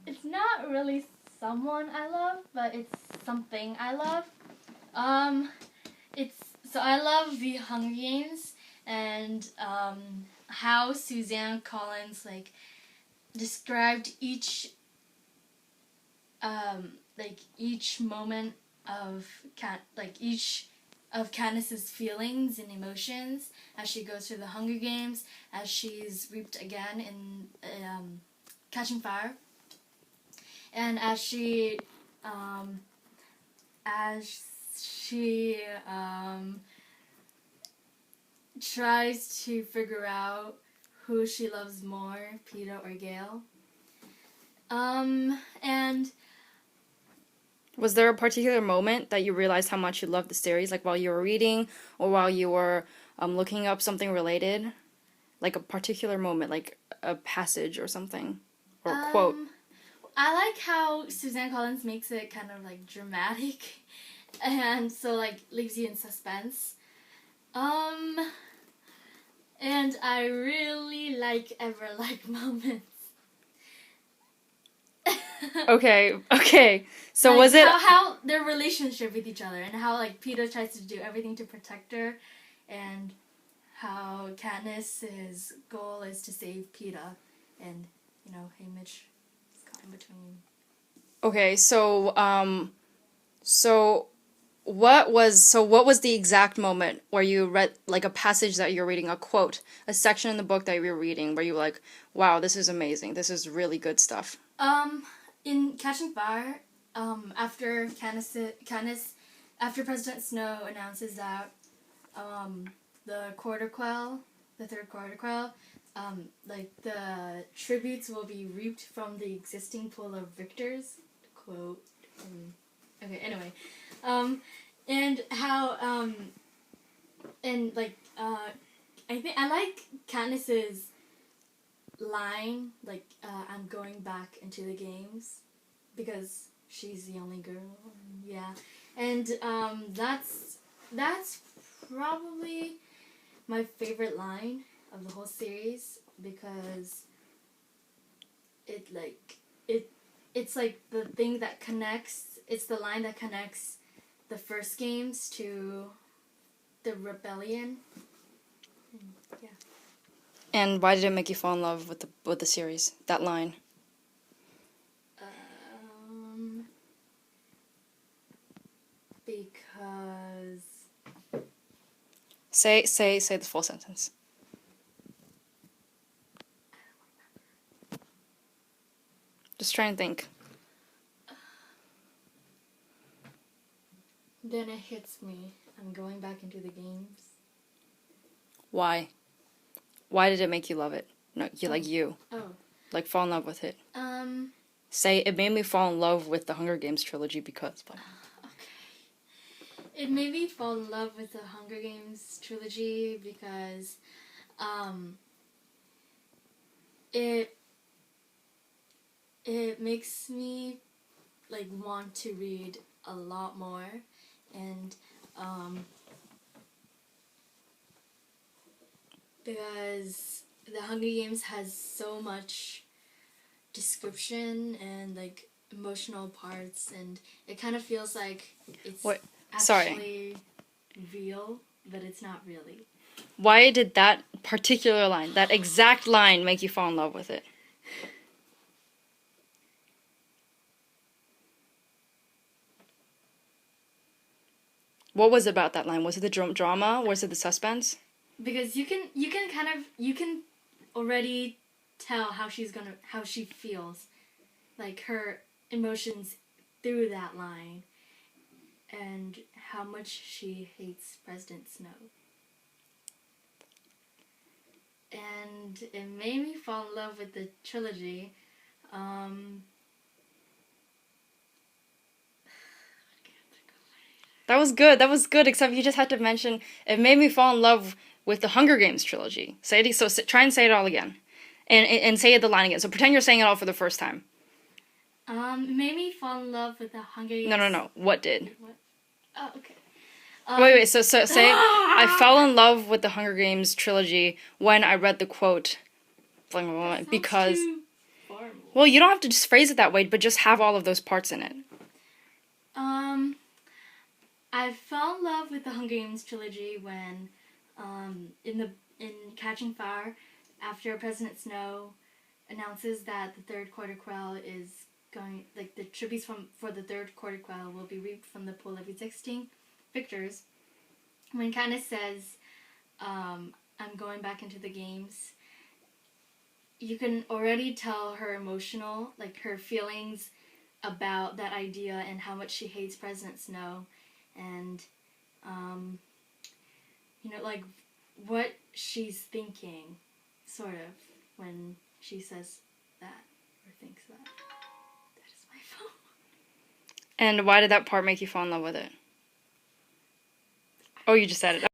It's not really someone I love, but it's something I love. It's so I love the Hunger Games and how Suzanne Collins described each each moment of each of Katniss's feelings and emotions as she goes through the Hunger Games, as she's reaped again in Catching Fire, and as she tries to figure out who she loves more, Peeta or Gale. And was there a particular moment that you realized how much you loved the series, like while you were reading or while you were looking up something related? Like a particular moment, like a passage or something, or a quote. I like how Suzanne Collins makes it kind of dramatic, and so leaves you in suspense. And I really like Everlike moments. Okay. So was it how their relationship with each other, and how Peeta tries to do everything to protect her, and how Katniss's goal is to save Peeta, and Haymitch is caught in between. Okay, so what was the exact moment where you read a passage that you're reading, a quote, a section in the book that you're reading where you were like, wow, this is amazing, this is really good stuff? In Catching Fire, after Katniss, after President Snow announces that the third Quarter Quell, the tributes will be reaped from the existing pool of victors. Quote. Okay. Anyway, and how I think I like Katniss's line, I'm going back into the games, because she's the only girl. Yeah, and that's probably my favorite line of the whole series, because it's the thing that connects. It's the line that connects the first games to the rebellion. Yeah. And why did it make you fall in love with the series? That line. Because say the full sentence. Just try and think. Then it hits me. I'm going back into the games. Why? Why did it make you love it? No, you. Oh. Fall in love with it. Say, it made me fall in love with the Hunger Games trilogy because... Okay. It made me fall in love with the Hunger Games trilogy because it makes me want to read a lot more, and because the Hunger Games has so much description and emotional parts, and it kind of feels like it's actually real, but it's not really. Why did that particular line, that exact line, make you fall in love with it? What was it about that line? Was it the drama? Was it the suspense? Because you can already tell how she feels, her emotions through that line, and how much she hates President Snow. And it made me fall in love with the trilogy. That was good, except you just had to mention, it made me fall in love with the Hunger Games trilogy. Try and say it all again. And say the line again. So pretend you're saying it all for the first time. It made me fall in love with the Hunger Games. No. What did? What? Oh, okay. Wait. So say, I fell in love with the Hunger Games trilogy when I read the quote, because... Well, you don't have to just phrase it that way, but just have all of those parts in it. I fell in love with the Hunger Games trilogy when, in Catching Fire, after President Snow announces that the third quarter quell is going, like the tributes for the third quarter quell will be reaped from the pool of existing victors. When Katniss says, "I'm going back into the games," you can already tell her emotional, like her feelings about that idea and how much she hates President Snow, and like what she's thinking, sort of, when she says that or thinks that. That is my phone. And why did that part make you fall in love with it? Oh, you just said it.